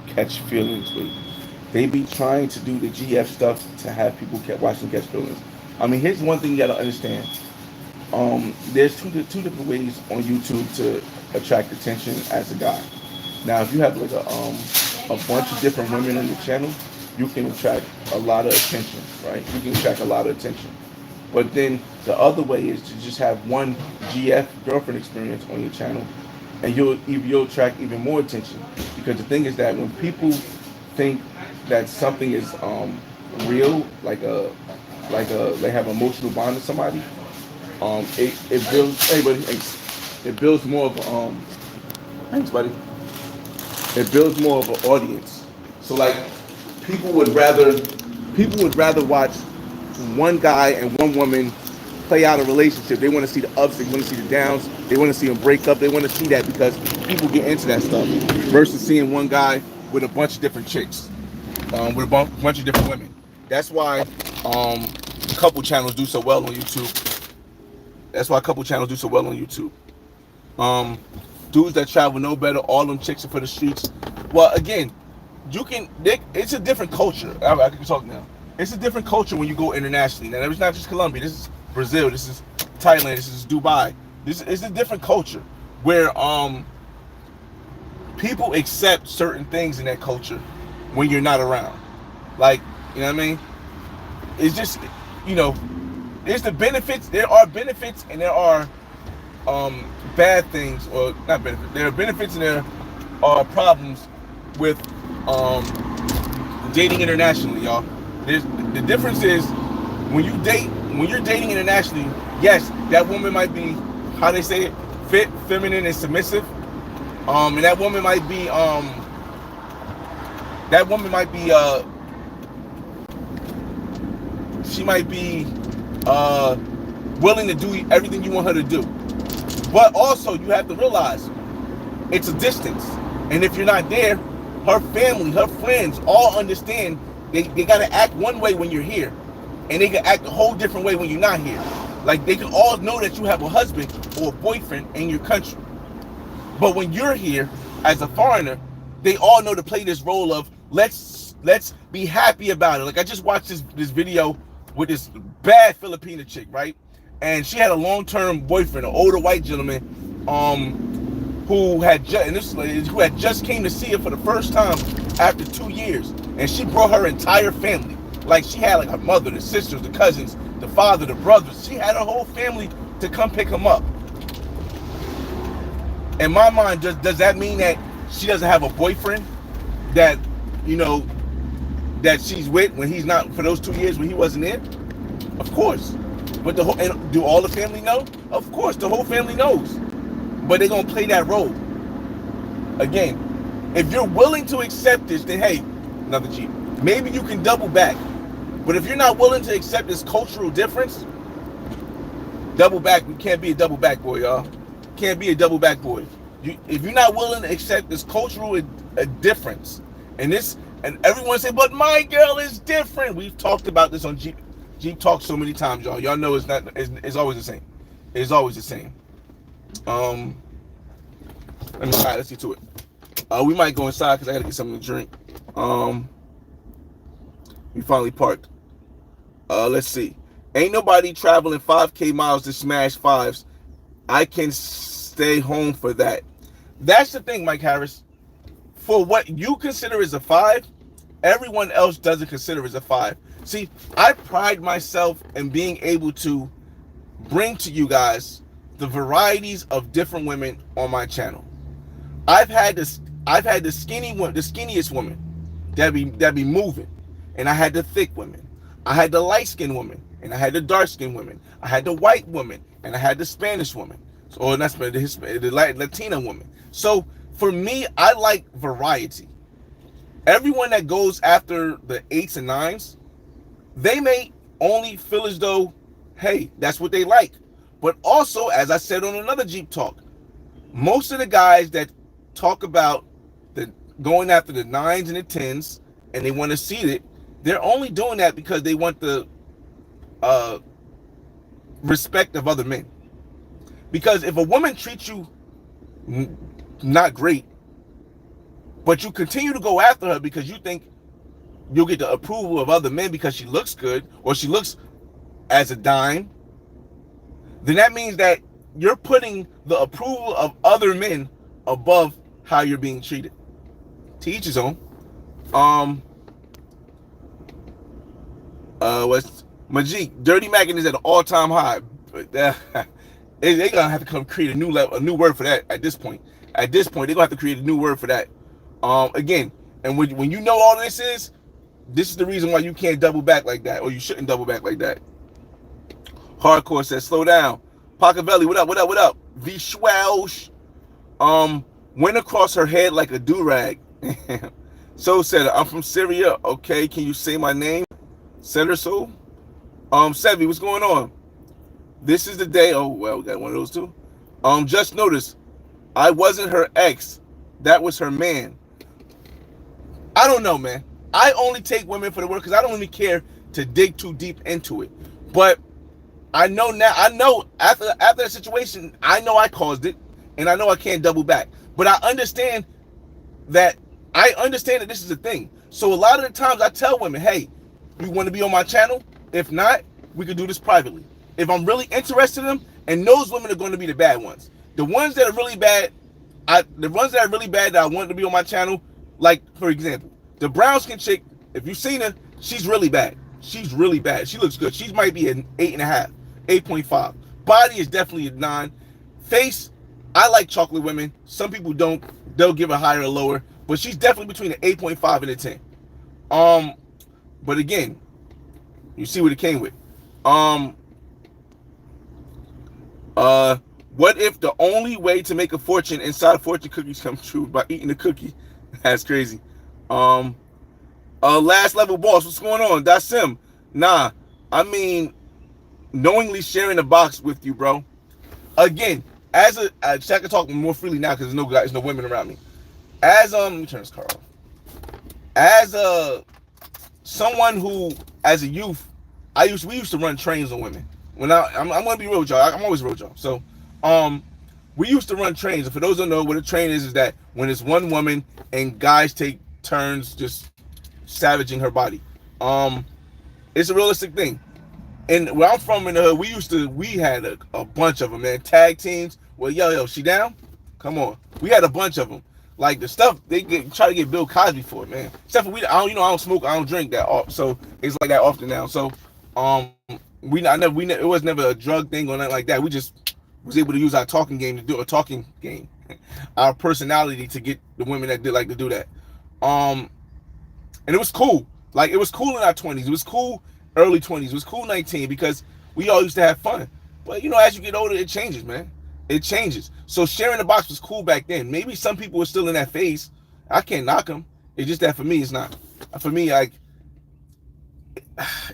Speaker 1: catch feelings. Wait, they be trying to do the GF stuff to have people watch them catch feelings. I mean, here's one thing you gotta understand. There's two different ways on YouTube to attract attention as a guy. Now, if you have like a bunch of different women on your channel, you can attract a lot of attention, right? You can attract a lot of attention. But then the other way is to just have one GF girlfriend experience on your channel, and you'll attract even more attention. Because the thing is that when people think that something is real, they have an emotional bond with somebody, it builds it builds more of thanks buddy, it builds more of an audience. So like people would rather watch one guy and one woman play out a relationship. They want to see the ups, they want to see the downs, they want to see them break up, they want to see that because people get into that stuff versus seeing one guy with a bunch of different chicks, with a bunch of different women. That's why couple channels do so well on YouTube. That's why a couple channels do so well on YouTube. Dudes that travel know better, all them chicks are for the streets. Well, again, it's a different culture. I can talk now. it's a different culture when you go internationally. Now, it's not just Colombia. This is Brazil. This is Thailand. This is Dubai. This is a different culture where people accept certain things in that culture when you're not around. Like, you know what I mean? It's just, you know, there's the benefits. There are benefits and there are bad things, or not benefits. There are benefits and there are problems with dating internationally, y'all. The difference is when you're dating internationally, yes, that woman might be, how they say it, fit, feminine, and submissive. And that woman might be she might be willing to do everything you want her to do. But also you have to realize it's a distance. And if you're not there, her family, her friends all understand they gotta act one way when you're here. And they can act a whole different way when you're not here. Like, they can all know that you have a husband or a boyfriend in your country. But when you're here as a foreigner, they all know to play this role of let's be happy about it. Like, I just watched this video with this bad Filipina chick, right? And she had a long-term boyfriend, an older white gentleman, who had just came to see her for the first time after 2 years, and she brought her entire family. Like, she had like her mother, the sisters, the cousins, the father, the brothers. She had her whole family to come pick him up. In my mind, does that mean that she doesn't have a boyfriend that, you know, that she's with when he's not, for those 2 years when he wasn't there? Of course. But and do all the family know? Of course, the whole family knows. But they're gonna play that role. Again, if you're willing to accept this, then hey, another Jeep. Maybe you can double back. But if you're not willing to accept this cultural difference, double back. You can't be a double back boy, y'all. Can't be a double back boy. If you're not willing to accept this cultural difference, and everyone say, but my girl is different. We've talked about this on Jeep Talk so many times, y'all. Y'all know it's always the same. It's always the same. Let's get to it. We might go inside because I gotta get something to drink. We finally parked. Let's see. Ain't nobody traveling 5K miles to smash fives. I can stay home for that. That's the thing, Mike Harris. For what you consider as a 5, everyone else doesn't consider as a 5. See, I pride myself in being able to bring to you guys the varieties of different women on my channel. I've had the skinniest woman that be moving, and I had the thick women. I had the light-skinned woman, and I had the dark-skinned woman. I had the white woman, and I had the Spanish woman, or not Spanish, the Latina woman. So for me, I like variety. Everyone that goes after the 8s and 9s, they may only feel as though, hey, that's what they like. But also, as I said on another Jeep Talk, most of the guys that talk about going after the 9s and the 10s, and they want to see it, they're only doing that because they want the respect of other men. Because if a woman treats you not great, but you continue to go after her because you think you'll get the approval of other men because she looks good or she looks as a dime, then that means that you're putting the approval of other men above how you're being treated. To each his own. What's Majik? Dirty Mackin is at an all-time high. They're gonna have to come create a new word for that at this point. At this point, they're gonna have to create a new word for that. Again, and when you know all this is the reason why you can't double back like that, or you shouldn't double back like that. Hardcore says, slow down. Pacaveli, what up, what up, what up? V-Schwelsh. Went across her head like a do-rag. So said, I'm from Syria. Okay, can you say my name? Said her so. Sevi, what's going on? This is the day. Oh, well, we got one of those too. Just notice, I wasn't her ex. That was her man. I don't know, man. I only take women for the word because I don't really care to dig too deep into it. But I know now, after that situation, I know I caused it, and I know I can't double back. But I understand that this is a thing. So a lot of the times I tell women, hey, you want to be on my channel? If not, we could do this privately. If I'm really interested in them, and those women are going to be the bad ones. The ones that are really bad, the ones that are really bad that I want to be on my channel, like for example, the brown skin chick. If you've seen her, she's really bad. She's really bad. She looks good. She might be an 8.5, 8.5. Body is definitely a 9. Face, I like chocolate women. Some people don't. They'll give a higher or lower, but she's definitely between an 8.5 and a 10. But again, you see what it came with. What if the only way to make a fortune inside fortune cookies comes true by eating a cookie? That's crazy. Last level boss, what's going on? That's him. Nah, I mean, knowingly sharing a box with you, bro. Again, as I can talk more freely now because there's no women around me. Let me turn this car off. As someone who, as a youth, we used to run trains on women. When I'm gonna be real with y'all. I'm always real with y'all. So, we used to run trains. And for those who don't know what a train is that when it's one woman and guys take turns just savaging her body. It's a realistic thing. And where I'm from in the hood, we had a bunch of them, man. Tag teams. Well, yo, she down? Come on. We had a bunch of them. Like the stuff they try to get Bill Cosby for it, man. Except for I don't smoke, I don't drink that often, so it's like that often now. So, it was never a drug thing or nothing like that. We just was able to use our talking game, our personality to get the women that did like to do that. And it was cool. Like it was cool in our 20s. It was cool early 20s. It was cool 19 because we all used to have fun. But as you get older, it changes, man. It changes. So sharing the box was cool back then. Maybe some people were still in that phase. I can't knock them. It's just that for me, it's not. For me,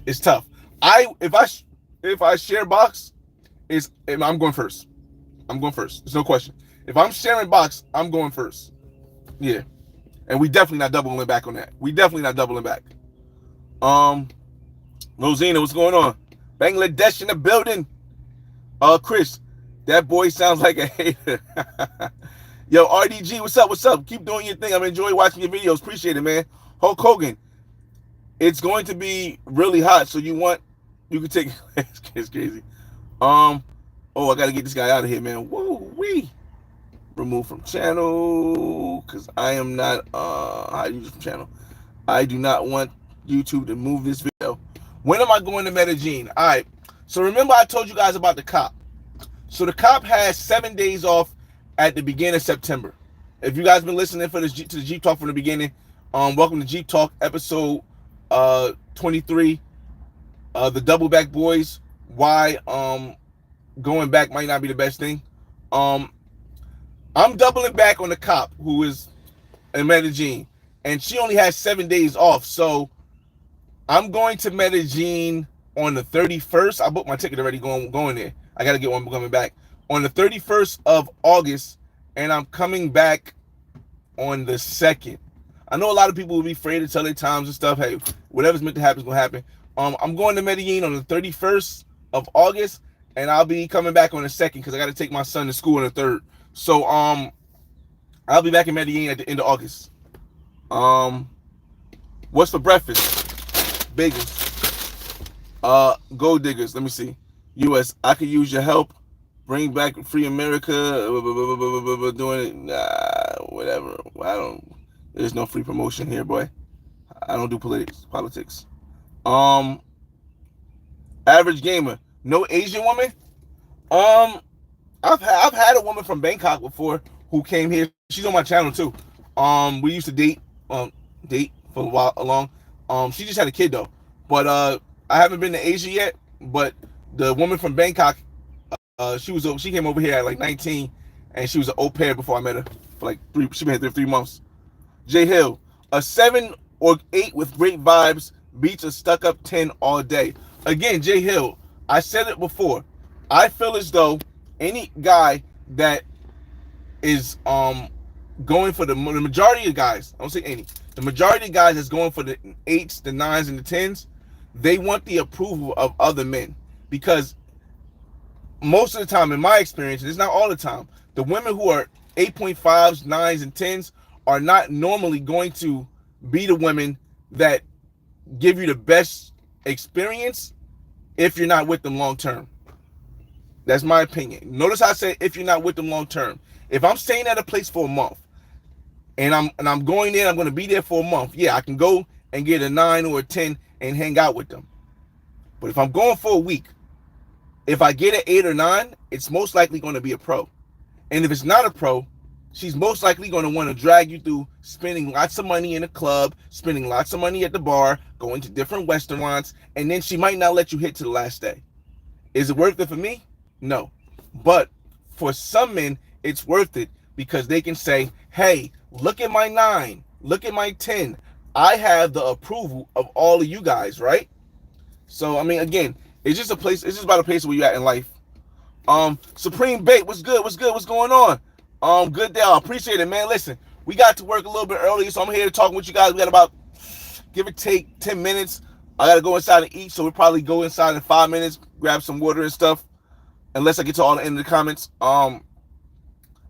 Speaker 1: it's tough. If I share box, I'm going first. I'm going first. There's no question. If I'm sharing box, I'm going first. Yeah. And we definitely not doubling back on that. We definitely not doubling back. Rosina, what's going on? Bangladesh in the building. Chris, that boy sounds like a hater. Yo, RDG, what's up? What's up? Keep doing your thing. I'm enjoying watching your videos. Appreciate it, man. Hulk Hogan, it's going to be really hot, so you can take it's crazy. I gotta get this guy out of here, man. Woo-wee. Remove from channel because I am not how do you use from channel. I do not want YouTube to move this video. When am I going to Medellin? All right. So remember I told you guys about the cop. So the cop has 7 days off at the beginning of September. If you guys been listening to the Jeep Talk from the beginning, welcome to Jeep Talk episode 23. The double back boys. Why going back might not be the best thing. I'm doubling back on the cop who is in Medellin, and she only has 7 days off. So I'm going to Medellin on the 31st. I booked my ticket already going there. I got to get one coming back on the 31st of August, and I'm coming back on the 2nd. I know a lot of people will be afraid to tell their times and stuff. Hey, whatever's meant to happen is going to happen. I'm going to Medellin on the 31st of August, and I'll be coming back on the 2nd because I got to take my son to school on the 3rd. So I'll be back in Medellin at the end of August. What's for breakfast? Bagels. Gold diggers. Let me see. U.S. I could use your help. Bring back free America. Doing it. Nah, whatever. There's no free promotion here, boy. I don't do politics. Average gamer. No Asian woman. I've had a woman from Bangkok before who came here. She's on my channel too. We used to date for a while along. She just had a kid though. But I haven't been to Asia yet. But the woman from Bangkok, she came over here at like 19, and she was an au pair before I met her for like she been here 3 months. Jay Hill, a 7 or 8 with great vibes beats a stuck up 10 all day. Again, Jay Hill, I said it before. I feel as though any guy that is going for the majority of guys, I don't say any, the majority of guys that's going for the 8s, the 9s, and the 10s, they want the approval of other men. Because most of the time, in my experience, and it's not all the time, the women who are 8.5s, 9s, and 10s are not normally going to be the women that give you the best experience if you're not with them long term. That's my opinion. Notice how I said if you're not with them long term. If I'm staying at a place for a month and I'm going there, I'm going to be there for a month. Yeah, I can go and get a 9 or a 10 and hang out with them. But if I'm going for a week, if I get an 8 or 9, it's most likely going to be a pro. And if it's not a pro, she's most likely going to want to drag you through spending lots of money in a club, spending lots of money at the bar, going to different restaurants, and then she might not let you hit to the last day. Is it worth it for me? No. But for some men, it's worth it because they can say, hey, look at my 9, look at my 10. I have the approval of all of you guys, right? So, I mean, again, it's just about a place where you're at in life. Supreme Bait, what's good? What's going on? Good day. I appreciate it, man. Listen, we got to work a little bit early, so I'm here to talk with you guys. We got about, give or take, 10 minutes. I got to go inside and eat, so we'll probably go inside in 5 minutes, grab some water and stuff, unless I get to all the end of the comments. Belton,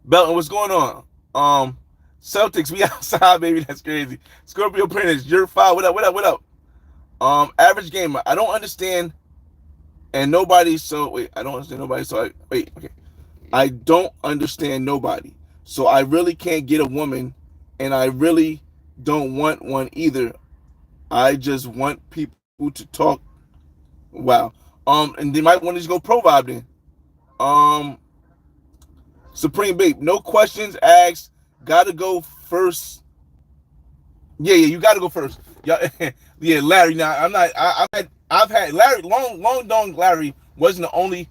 Speaker 1: what's going on? Celtics, we outside, baby. That's crazy. Scorpio Printers, you're fine. What up? Average gamer, I don't understand, and nobody, so, wait, I don't understand nobody, so okay. I don't understand nobody, so I really can't get a woman, and I really don't want one either. I just want people to talk. Wow. And they might want to just go pro vibe then. Supreme Babe, no questions asked. Gotta go first. Yeah, you gotta go first. Yeah, Larry. Now I've had Larry. Long Dong Larry wasn't the only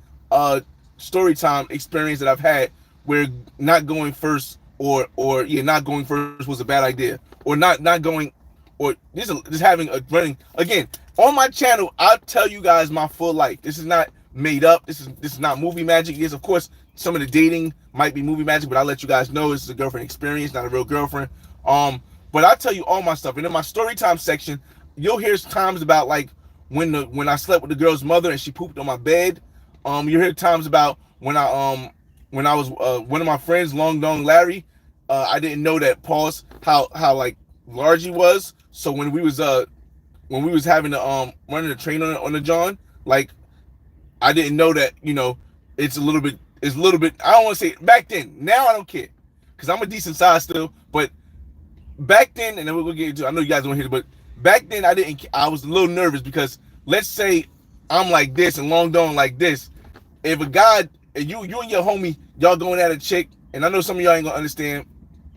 Speaker 1: story time experience that I've had where not going first or not going first was a bad idea, or not going, or just having a running again on my channel. I'll tell you guys my full life. This is not made up. This is not movie magic. Yes, of course, some of the dating might be movie magic, but I'll let you guys know this is a girlfriend experience, not a real girlfriend. But I'll tell you all my stuff. And in my story time section, you'll hear times about like when I slept with the girl's mother and she pooped on my bed. You hear times about when I was one of my friends, Long Dong Larry. I didn't know that how like large he was. So when we was having to running the train on the John, like I didn't know that, it's a little bit I don't want to say back then. Now I don't care because I'm a decent size still, but back then, and then we'll get into, I know you guys don't hear it, but back then I was a little nervous because let's say I'm like this and Long Dong like this. If a guy, you and your homie, y'all going at a chick, and I know some of y'all ain't gonna understand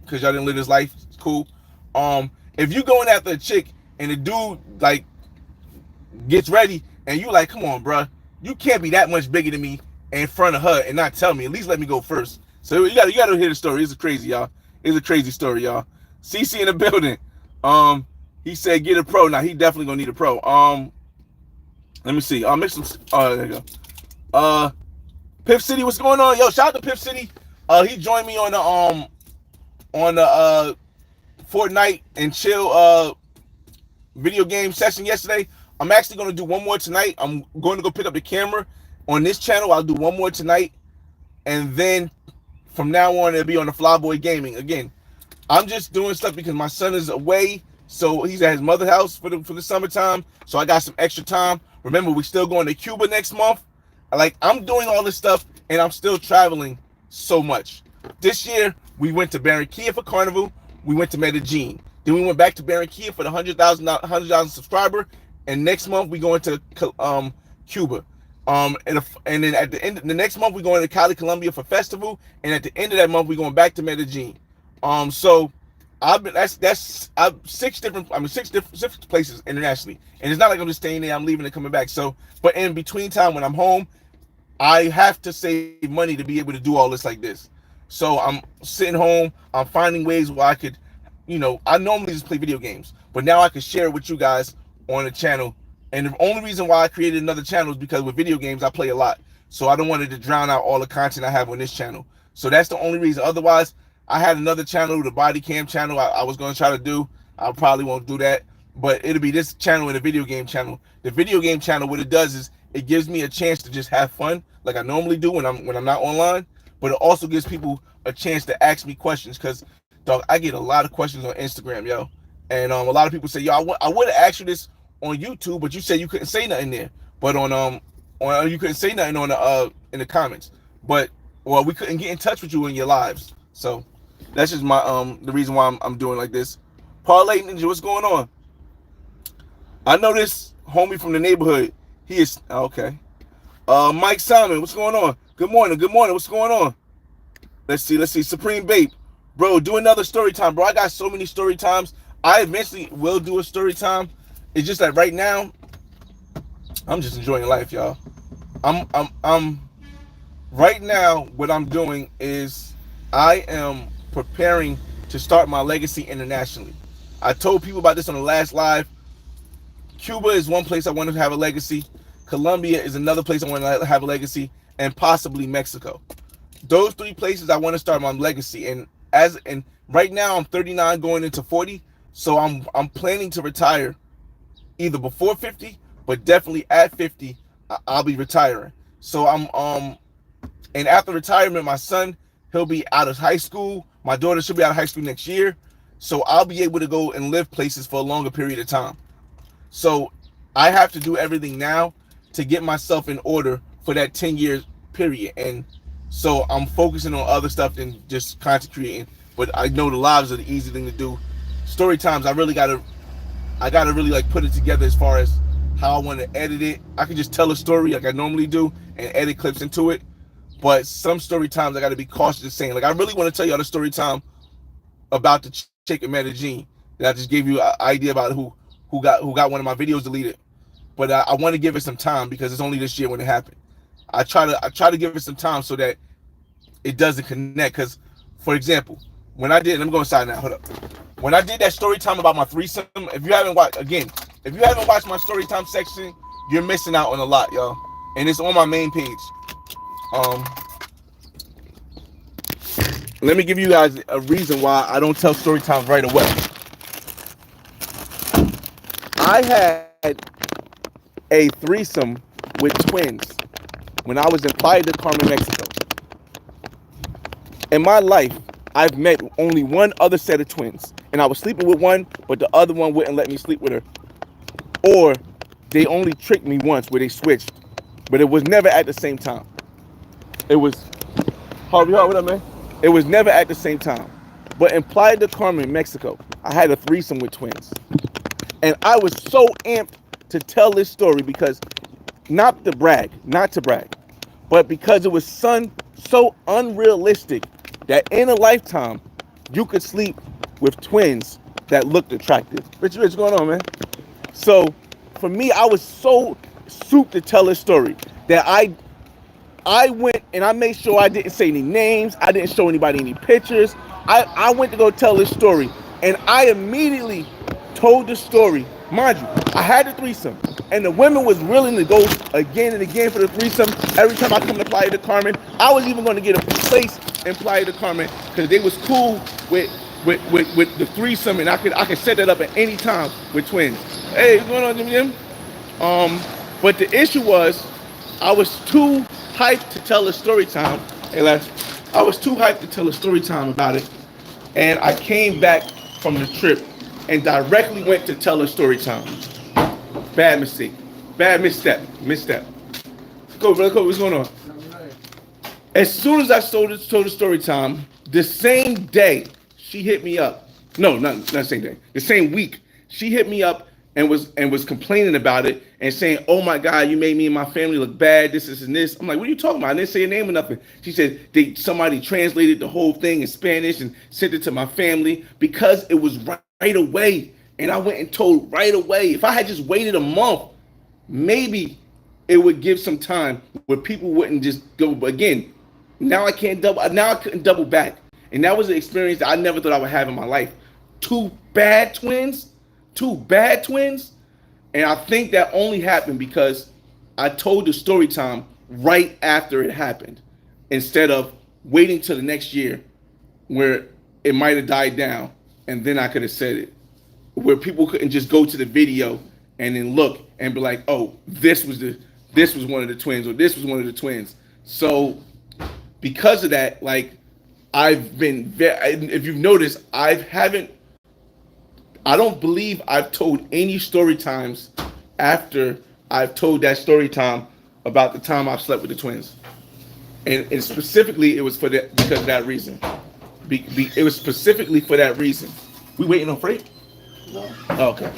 Speaker 1: because y'all didn't live this life. It's cool. If you going after a chick and the dude like gets ready and you like, come on, bruh, you can't be that much bigger than me in front of her and not tell me. At least let me go first. So you gotta hear the story. It's crazy, y'all. It's a crazy story, y'all. CC in the building. He said get a pro. Now he definitely gonna need a pro. Let me see. I'll make some. There you go. Piff City, what's going on? Yo, shout out to Piff City. He joined me on the Fortnite and chill video game session yesterday. I'm actually gonna do one more tonight. I'm going to go pick up the camera on this channel. I'll do one more tonight, and then from now on it'll be on the Flyboy Gaming again. I'm just doing stuff because my son is away, so he's at his mother's house for the summertime. So I got some extra time. Remember, we still going to Cuba next month. Like, I'm doing all this stuff, and I'm still traveling so much. This year, we went to Barranquilla for Carnival. We went to Medellin. Then we went back to Barranquilla for the 100,000 subscriber. And next month, we going to Cuba. And then at the end, the next month, we're going to Cali, Colombia for festival. And at the end of that month, we're going back to Medellin. So I've been that's six different places internationally, and it's not like I'm just staying there. I'm leaving and coming back. So, but in between time when I'm home, I have to save money to be able to do all this like this. So I'm sitting home. I'm finding ways where I could, I normally just play video games, but now I can share it with you guys on the channel. And the only reason why I created another channel is because with video games I play a lot, so I don't want it to drown out all the content I have on this channel. So that's the only reason. Otherwise, I had another channel, the body cam channel, I was going to try to do. I probably won't do that, but it'll be this channel and the video game channel. The video game channel, what it does is it gives me a chance to just have fun like I normally do when I'm not online, but it also gives people a chance to ask me questions because, dog, I get a lot of questions on Instagram, yo. And a lot of people say, yo, I would have asked you this on YouTube, but you said you couldn't say nothing there. But on you couldn't say nothing on the in the comments. But well, we couldn't get in touch with you in your lives. So that's just my the reason why I'm doing like this. Parlay Ninja, what's going on? I know this homie from the neighborhood. He is okay. Mike Simon, what's going on? Good morning. Good morning. What's going on? Let's see. Supreme Babe. Bro, do another story time, bro. I got so many story times. I eventually will do a story time. It's just that right now, I'm just enjoying life, y'all. I'm right now, what I'm doing is I am preparing to start my legacy internationally. I told people about this on the last live. Cuba is one place I want to have a legacy. Colombia is another place I want to have a legacy, and possibly Mexico. Those 3 places I want to start my legacy. And right now I'm 39 going into 40, so I'm planning to retire either before 50, but definitely at 50 I'll be retiring. So and after retirement, my son, he'll be out of high school. My daughter should be out of high school next year. So I'll be able to go and live places for a longer period of time. So I have to do everything now to get myself in order for that 10 years period. And so I'm focusing on other stuff than just content creating. But I know the lives are the easy thing to do. Story times, I gotta really like put it together as far as how I want to edit it. I can just tell a story like I normally do and edit clips into it. But some story times I gotta be cautious of saying. Like, I really want to tell y'all the story time about the chick in Medellin that I just gave you an idea about who got one of my videos deleted. But I want to give it some time because it's only this year when it happened. I try to give it some time so that it doesn't connect. Because, for example, when I did, let me go inside now. Hold up. When I did that story time about my threesome, if you haven't watched my story time section, you're missing out on a lot, y'all. And it's on my main page. Let me give you guys a reason why I don't tell story times right away. I had a threesome with twins when I was in Playa del Carmen, Mexico. In my life, I've met only one other set of twins, and I was sleeping with one, but the other one wouldn't let me sleep with her. Or they only tricked me once where they switched, but it was never at the same time. It was, Harvey, what up, man? It was never at the same time. But in Playa del Carmen, Mexico, I had a threesome with twins. And I was so amped to tell this story because, not to brag, but because it was so unrealistic that in a lifetime, you could sleep with twins that looked attractive. Rich, what's going on, man? So, for me, I was so souped to tell this story that I went and I made sure I didn't say any names. I didn't show anybody any pictures. I went to go tell this story, and I immediately told the story. Mind you, I had the threesome, and the women was willing to go again and again for the threesome. Every time I come to Playa del Carmen, I was even going to get a place in Playa del Carmen because they was cool with the threesome, and I could set that up at any time with twins. Hey, what's going on, Jim? But the issue was, I was too hyped to tell a story time. Hey, Les, I was too hyped to tell a story time about it, and I came back from the trip and directly went to tell a story time. Bad mistake. Bad misstep. Go, brother, what's going on? As soon as I told the story time, the same day she hit me up. No, not the same day. The same week, she hit me up and was complaining about it and saying, "Oh my God, you made me and my family look bad. This and this." I'm like, "What are you talking about? I didn't say your name or nothing." She said somebody translated the whole thing in Spanish and sent it to my family because it was right away. And I went and told right away. If I had just waited a month, maybe it would give some time where people wouldn't just go. But again, now I couldn't double back. And that was an experience that I never thought I would have in my life. Two bad twins. And I think that only happened because I told the story time right after it happened, instead of waiting till the next year where it might have died down and then I could have said it, where people couldn't just go to the video and then look and be like, "Oh, this was one of the twins, or this was one of the twins." So because of that, like, I've been if you've noticed, I don't believe I've told any story times after I've told that story time about the time I've slept with the twins, and specifically it was for that because of that reason. It was specifically for that reason. We waiting on freight?
Speaker 2: No.
Speaker 1: Oh, okay.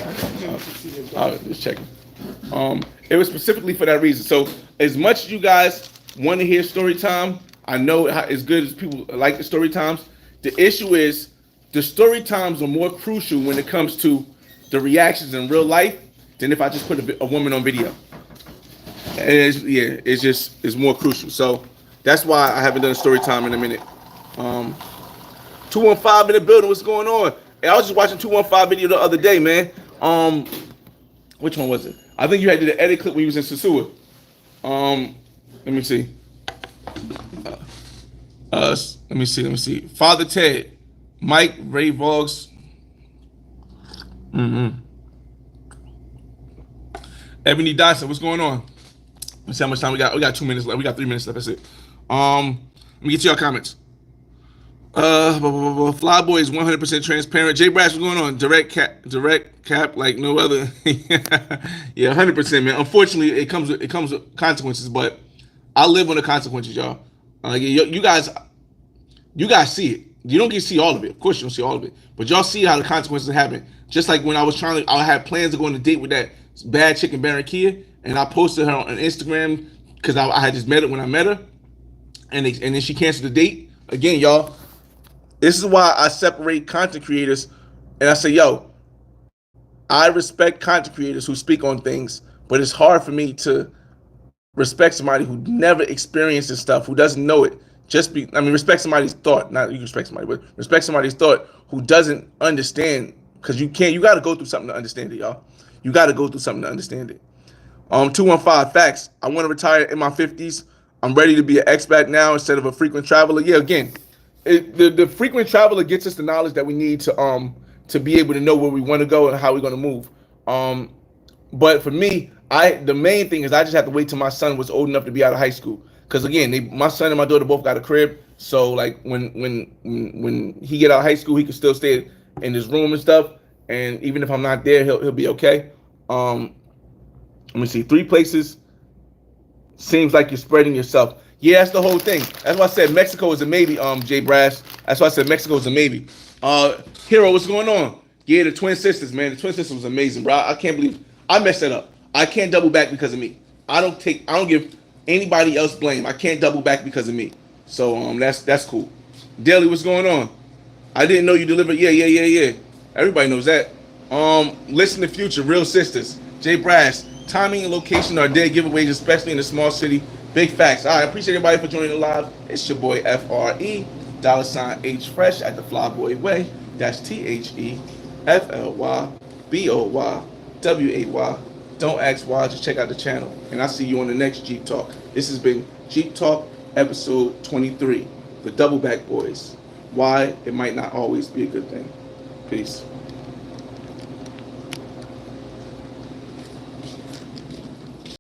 Speaker 1: Just checking. It was specifically for that reason. So as much as you guys want to hear story time, I know as good as people like the story times. The issue is the story times are more crucial when it comes to the reactions in real life than if I just put a woman on video. And it's more crucial. So that's why I haven't done a story time in a minute. 215 in the building. What's going on? Hey, I was just watching 215 video the other day, man. Which one was it? I think you had the edit clip when you was in Sasua. Let me see. Let me see. Father Ted, Mike, Ray Vlogs. Ebony Dyson, what's going on? Let's see how much time we got. We got 2 minutes left. We got 3 minutes left. That's it. Let me get to your comments. Flyboy is 100% transparent. Jay Brash, what's going on? Direct cap like no other. Yeah, 100%, man. Unfortunately, it comes with consequences, but I live on the consequences, y'all. You guys see it. You don't get to see all of it. Of course, you don't see all of it, but y'all see how the consequences happen. Just like when I had plans to go on a date with that bad chick in Barranquilla, and I posted her on Instagram because I had just met her when I met her, and then she canceled the date. Again, y'all, this is why I separate content creators, and I say, yo, I respect content creators who speak on things, but it's hard for me to respect somebody who never experienced this stuff, who doesn't know it. Respect somebody's thought. Not you respect somebody, but respect somebody's thought who doesn't understand. Because you got to go through something to understand it, y'all. You got to go through something to understand it. 215 facts. I want to retire in my 50s. I'm ready to be an expat now instead of a frequent traveler. Yeah, again, the frequent traveler gets us the knowledge that we need to be able to know where we want to go and how we're going to move. But for me, the main thing is I just have to wait till my son was old enough to be out of high school. Because again, my son and my daughter both got a crib. So like when he get out of high school, he can still stay in his room and stuff. And even if I'm not there, he'll be okay. Let me see. 3 places seems like you're spreading yourself. Yeah, that's the whole thing. That's why I said Mexico is a maybe, Jay Brash. That's why I said Mexico is a maybe. Hero, what's going on? Yeah, the twin sisters, man. The twin sisters was amazing, bro. I can't believe I messed that up. I can't double back because of me. I don't give anybody else blame. I can't double back because of me. So that's cool. Daily, what's going on? I didn't know you delivered. Yeah. Everybody knows that. Listen to Future, Real Sisters. Jay Brash, timing and location are dead giveaways, especially in a small city. Big facts. All right, I appreciate everybody for joining the live. It's your boy FRE, $H Fresh at the Flyboy Way. That's THEFLYBOYWAY. Don't ask why, just check out the channel. And I'll see you on the next Jeep Talk. This has been Jeep Talk episode 23, the Double Back Boys. Why it might not always be a good thing. Peace.